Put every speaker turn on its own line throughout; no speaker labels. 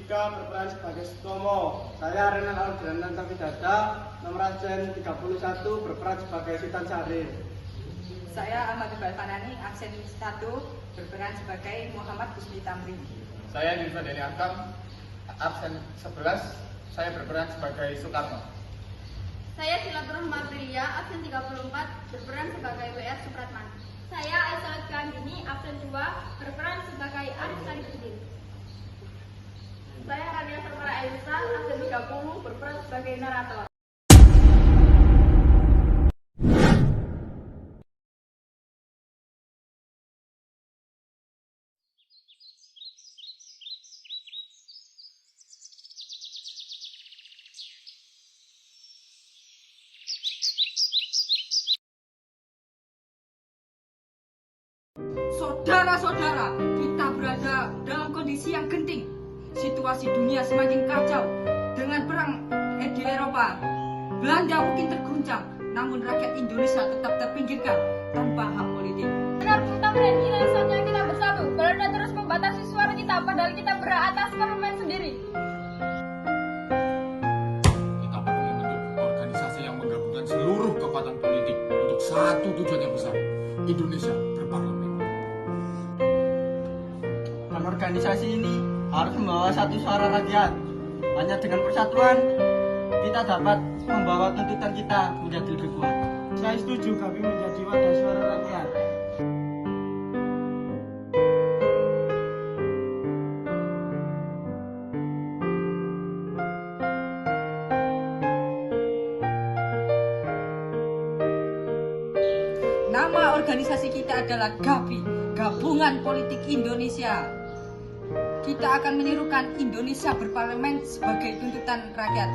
23 berperan sebagai Sutomo. Saya Renan Aldranan Tafidada, nomor absen 31 berperan sebagai Sultan Syahrir.
Saya Ahmad Iqbal Fanani, absen 1 berperan sebagai Muhammad Husni Tamri.
Saya Nirva Dani Arkam, absen 11, saya berperan sebagai Soekarno.
Saya Silaturahma Aprilia, absen 34, berperan sebagai WR Supratman. Saya Aisyah Gandini, absen 2, berperan sebagai Arif Sarifudin. Saya Rania Sarmara Aisyah, absen 30, berperan sebagai narator.
Saudara-saudara, kita berada dalam kondisi yang genting. Situasi dunia semakin kacau dengan perang di Eropa. Belanda mungkin terguncang, namun rakyat Indonesia tetap terpinggirkan tanpa hak politik.
Benar tentang dan kini saatnya kita bersatu. Belanda terus membatasi suara kita, padahal kita berhak atas parlemen sendiri.
Kita perlu membentuk organisasi yang menggabungkan seluruh kekuatan politik untuk satu tujuan yang besar, Indonesia berparlemen.
Organisasi ini harus membawa satu suara rakyat. Hanya dengan persatuan, kita dapat membawa tuntutan kita menjadi lebih kuat. Saya setuju kami menjadi wadah suara rakyat.
Nama organisasi kita adalah GAPI, Gabungan Politik Indonesia. Kita akan menirukan Indonesia berparlemen sebagai tuntutan rakyat.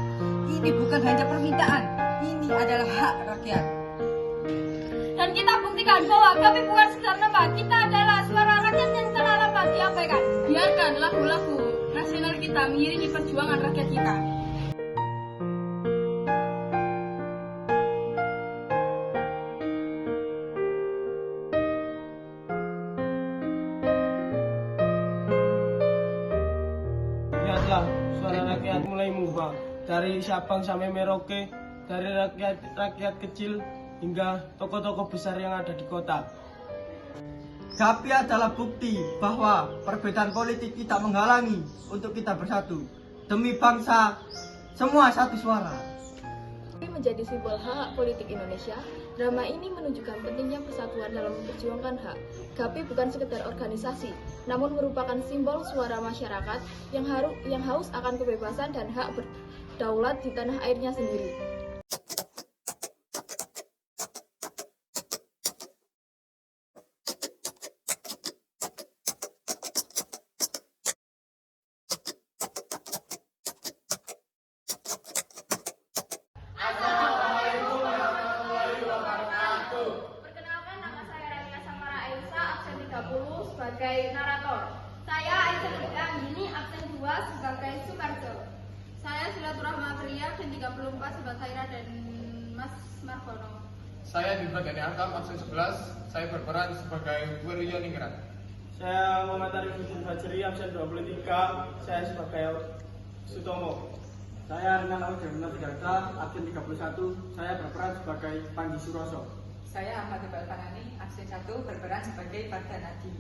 Ini bukan hanya permintaan, ini adalah hak rakyat.
Dan kita buktikan bahwa kami bukan sekedar nama, kita adalah suara rakyat yang telah lama diabaikan. Biarkan lagu-lagu nasional kita mengiringi perjuangan rakyat kita.
Lihatlah, suara rakyat mulai mengubah. Dari Sabang sampai Merauke, dari rakyat kecil hingga toko-toko besar yang ada di kota. GAPI adalah bukti bahwa perbedaan politik tidak menghalangi untuk kita bersatu. Demi bangsa, semua satu suara.
Menjadi simbol hak politik Indonesia, drama ini menunjukkan pentingnya persatuan dalam memperjuangkan hak. GAPI bukan sekedar organisasi, namun merupakan simbol suara masyarakat yang haus akan kebebasan dan hak berdaulat di tanah airnya sendiri.
Perkenalkan, nama saya Rania Sarmara Aisyah, absen 30 sebagai narator. Saya Aisyah Gandini, absen 2 sebagai Soekarjo. Saya Silaturahma Aprilia, absen 34 sebagai Saira dan Mas Margono.
Saya Nirva Dani Arkam, absen 11, saya berperan sebagai Wiryo Ningrat.
Saya Muhammad Arifudin Fajri, absen 23, saya sebagai Sutomo. Saya Renan Aldranan Tafidada, absen 31, saya berperan sebagai Panji Suroso.
Saya Ahmad Iqbal Fanani, absen 1 berperan sebagai Fardanadi.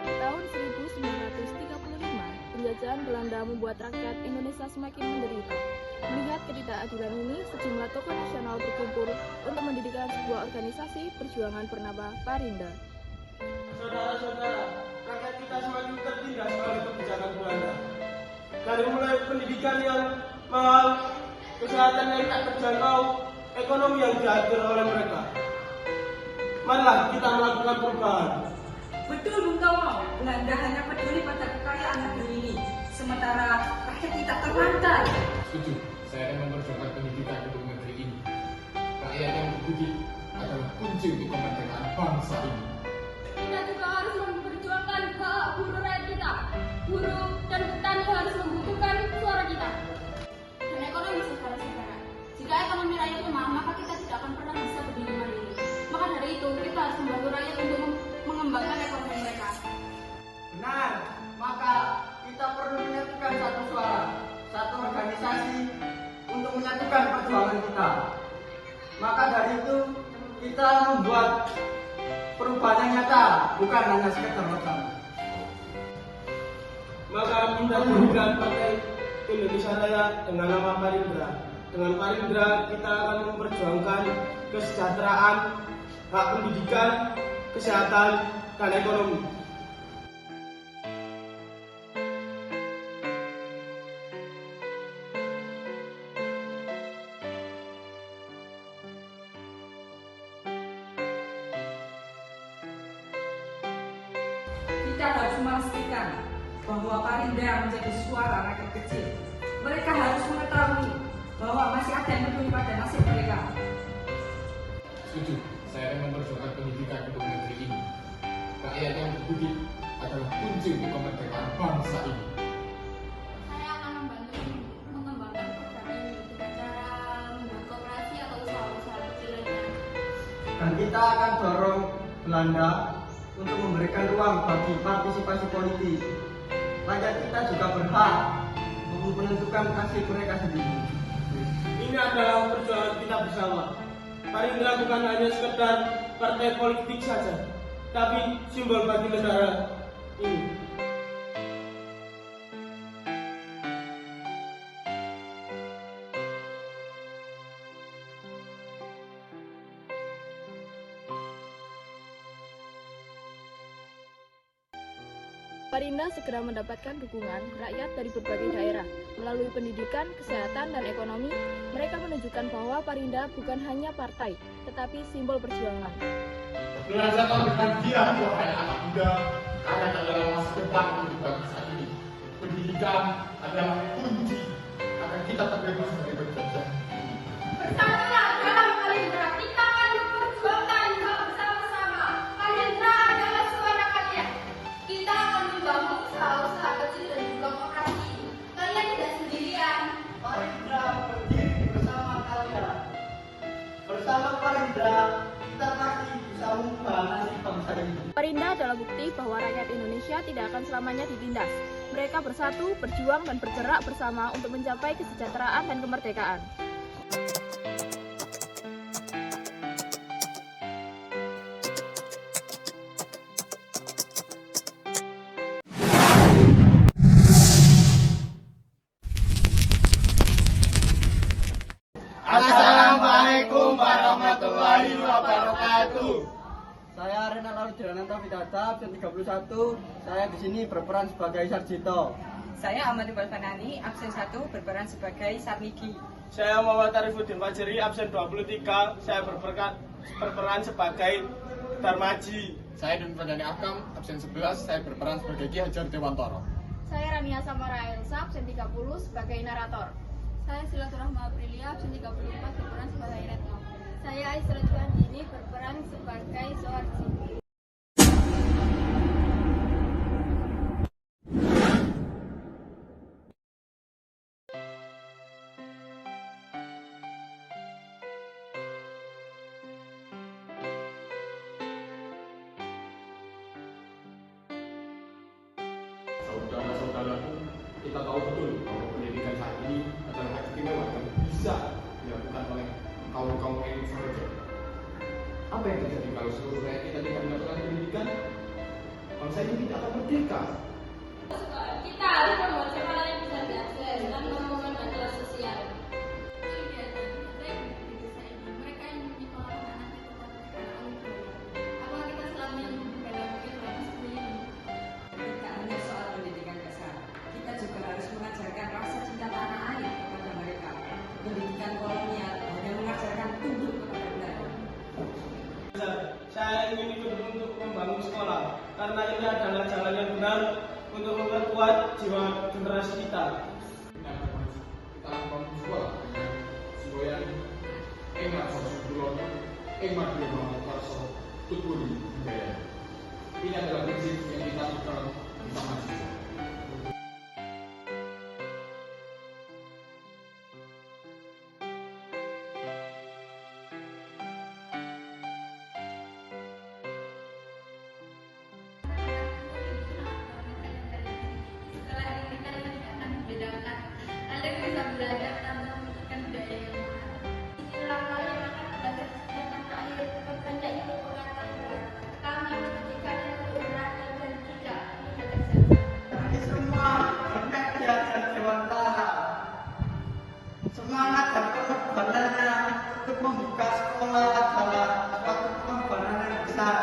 Tahun 1935, penjajahan Belanda membuat rakyat Indonesia semakin menderita. Melihat ketidakadilan ini, sejumlah tokoh nasional berkumpul untuk mendirikan sebuah organisasi perjuangan bernama Parinda.
Saudara-saudara, rakyat kita semakin tertindas oleh kebijakan Belanda. Dari mulai pendidikan yang mahal, kesehatan yang tak terjangkau, ekonomi yang diatur oleh mereka. Marilah kita melakukan perubahan.
Betul Bung Tomo, Belanda hanya peduli pada kekayaan negeri ini, sementara rakyat kita terlantar.
Setuju, saya akan memperjuangkan pendidikan untuk negeri ini. Rakyat yang berbudi adalah kunci untuk kemerdekaan bangsa ini.
Kita juga harus memperjuangkan hak buruh rakyat kita. Buruh dan petani harus membutuhkan suara kita.
Jika ekonomi rakyat lemah, maka kita tidak akan pernah bisa berdiri mandiri. Maka dari itu, kita harus membantu rakyat untuk mengembangkan ekonomi mereka.
Benar, maka kita perlu menyatukan satu suara, satu organisasi untuk menyatukan perjuangan kita. Maka dari itu, kita membuat perubahan yang nyata, bukan hanya sekedar wacana.
Maka kita dirikan Partai Indonesia Raya dengan nama Parindra. Dengan Parindra kita akan memperjuangkan kesejahteraan, hak pendidikan, kesehatan, dan ekonomi.
Kita harus memastikan bahwa Parindra menjadi suara rakyat kecil. Mereka harus mengetahui bahwa masih ada yang peduli pada nasib mereka.
Setuju, saya akan memperjuangkan pendidikan untuk negeri ini. Rakyat yang berdidik adalah kunci untuk kemerdekaan bangsa ini.
Saya akan membantu mengembangkan program ini dengan cara membuat koperasi atau usaha-usaha kecil lainnya.
Dan kita akan dorong Belanda untuk memberikan ruang bagi partisipasi politik. Rakyat kita juga berhak untuk menentukan nasib mereka sendiri.
Ini adalah perjuangan kita bersama. Parindra bukan hanya sekedar partai politik saja, tapi simbol bagi negara ini.
Parindra segera mendapatkan dukungan rakyat dari berbagai daerah. Melalui pendidikan, kesehatan, dan ekonomi, mereka menunjukkan bahwa Parindra bukan hanya partai, tetapi simbol perjuangan.
Belajarlah dengan giat wahai anak muda, karena adalah masa depan untuk bangsa ini. Pendidikan adalah kunci agar kita terbebas dari penjajah.
Bersatulah dalam Parindra, kita akan memperjuangkan hak bersama-sama. Parindra adalah suara rakyat. Kita akan membangun usaha-usaha kecil dan juga koperasi. Kalian tidak sendirian.
Parindra berdiri bersama kalian. Bersama Parindra, kita pasti bisa mengubah nasib bangsa ini.
Parindra adalah bukti bahwa rakyat Indonesia tidak akan selamanya ditindas. Mereka bersatu, berjuang, dan bergerak bersama untuk mencapai kesejahteraan dan kemerdekaan.
Assalamualaikum warahmatullahi wabarakatuh. Saya Renal Arjudananto Widata, absen 31. Saya di sini berperan sebagai Sarjito.
Saya Ahmad Iqbal Fanani, absen 1, berperan sebagai Sarnigi.
Saya Muhammad Arifuddin Fajri, absen 23. Saya berperan sebagai Darmaji.
Saya Don Pradani Akam, absen 11, saya berperan sebagai Ki Hajar Dewantoro.
Saya Rania Samara Elsa, absen 30, sebagai narator.
Saya Silaturahma Aprilia, absen 34, berperan sebagai Retno. Saya Aisyah Juandini, berperan sebagai Soeharji.
Saudara-saudaraku, kita tahu betul bahwa pendidikan saat ini adalah hak istimewa yang bisa dilakukan oleh kaum elit saja. Apa yang terjadi kalau seluruh rakyat kita tidak mendapatkan pendidikan? Bangsa ini tidak akan merdeka.
Kita harus membuat sekolah yang bisa diakses dan membangun keadilan sosial. Mereka yang menyekolahkan anak kita apakah kita selamanya dalam kehidupan seperti ini?
Tidak hanya soal pendidikan dasar, kita juga harus mengajarkan rasa cinta tanah air kepada mereka. Pendidikan kolonial hanya mengajarkan tunduk kepada negara.
Saya ingin ikut untuk membangun sekolah, karena ini adalah jalan yang benar untuk memperkuat jiwa generasi kita.
Kita akan bangun sekolah dengan semboyan Engat Sosok Kulon, Engat Muhammad Karso, Tuturi Budaya. Ini adalah prinsip yang kita lakukan bersama kita.
belajar tanpa memikirkan biaya yang mahal. Inilah kalian akan belajar sejak akhir membaca ilmu pengetahuan. Kami menjadikan ilmu berat dan tidak menjaga
Kami semua bekerja dan dewantara. Semangat dan pengorbanannya untuk membuka sekolah adalah suatu pengorbanan yang besar.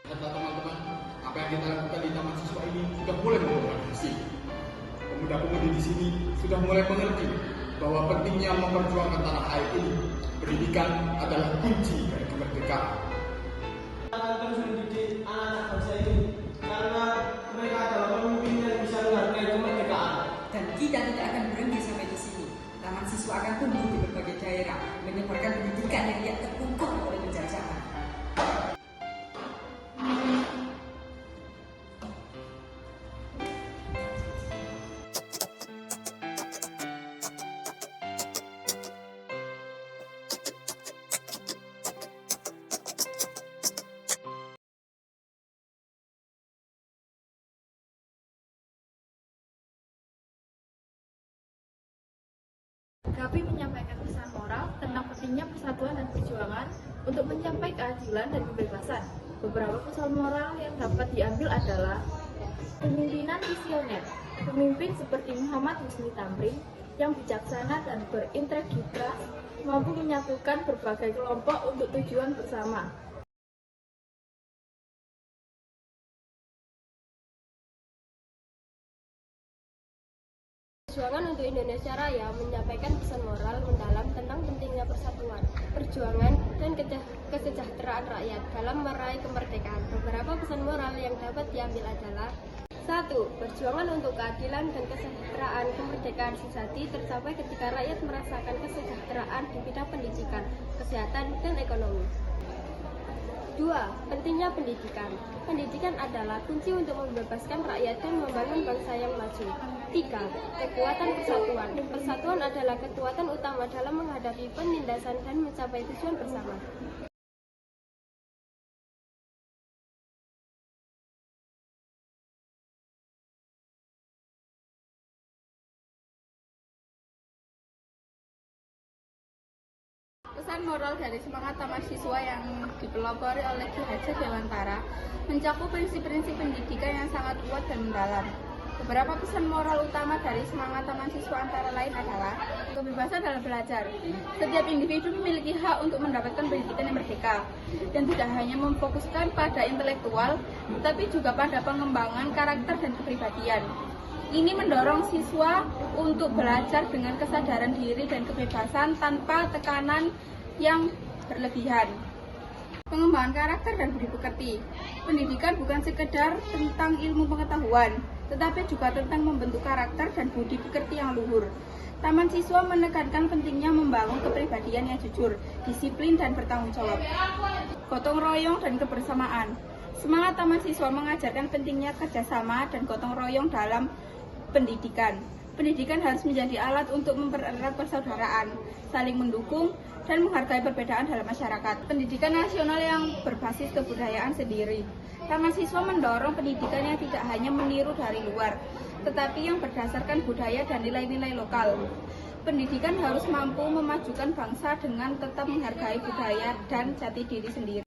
Lihatlah teman-teman, apa yang kita lakukan di taman siswa ini sudah mulai membuahkan hasil. Pemuda-pemudi di sini sudah mulai mengerti bahwa pentingnya memperjuangkan tanah air ini. Pendidikan adalah kunci dari kemerdekaan.
Akan terus mendidik anak-anak bangsa ini karena mereka adalah pemimpin yang bisa menghargai kemerdekaan.
Dan kita tidak akan berhenti sampai di sini. Taman siswa akan tumbuh di berbagai daerah, menyebarkan pendidikan yang tidak terkungkung oleh penjajahan.
Gapi menyampaikan pesan moral tentang pentingnya persatuan dan perjuangan untuk mencapai keadilan dan kebebasan. Beberapa pesan moral yang dapat diambil adalah kepemimpinan visioner. Pemimpin seperti Muhammad Husni Tamrin yang bijaksana dan berintegritas mampu menyatukan berbagai kelompok untuk tujuan bersama.
Perjuangan untuk Indonesia Raya menyampaikan pesan moral mendalam tentang pentingnya persatuan, perjuangan, dan kesejahteraan rakyat dalam meraih kemerdekaan. Beberapa pesan moral yang dapat diambil adalah 1. Perjuangan untuk keadilan dan kesejahteraan kemerdekaan sejati tercapai ketika rakyat merasakan kesejahteraan di bidang pendidikan, kesehatan, dan ekonomi. 2. Pentingnya pendidikan. Pendidikan adalah kunci untuk membebaskan rakyat dan membangun bangsa yang maju. 3. Kekuatan persatuan. Persatuan adalah kekuatan utama dalam menghadapi penindasan dan mencapai tujuan bersama.
Pesan moral dari semangat taman siswa yang dipelopori oleh Ki Hajar Dewantara mencakup prinsip-prinsip pendidikan yang sangat kuat dan mendalam. Beberapa pesan moral utama dari semangat taman siswa antara lain adalah kebebasan dalam belajar. Setiap individu memiliki hak untuk mendapatkan pendidikan yang merdeka dan tidak hanya memfokuskan pada intelektual, tetapi juga pada pengembangan karakter dan kepribadian. Ini mendorong siswa untuk belajar dengan kesadaran diri dan kebebasan tanpa tekanan yang berlebihan. Pengembangan karakter dan budi pekerti. Pendidikan bukan sekedar tentang ilmu pengetahuan, tetapi juga tentang membentuk karakter dan budi pekerti yang luhur. Taman siswa menekankan pentingnya membangun kepribadian yang jujur, disiplin, dan bertanggung jawab. Gotong royong dan kebersamaan. Semangat taman siswa mengajarkan pentingnya kerjasama dan gotong royong dalam pendidikan. Pendidikan harus menjadi alat untuk mempererat persaudaraan, saling mendukung, dan menghargai perbedaan dalam masyarakat. Pendidikan nasional yang berbasis kebudayaan sendiri. Taman siswa mendorong pendidikan yang tidak hanya meniru dari luar, tetapi yang berdasarkan budaya dan nilai-nilai lokal. Pendidikan harus mampu memajukan bangsa dengan tetap menghargai budaya dan jati diri sendiri.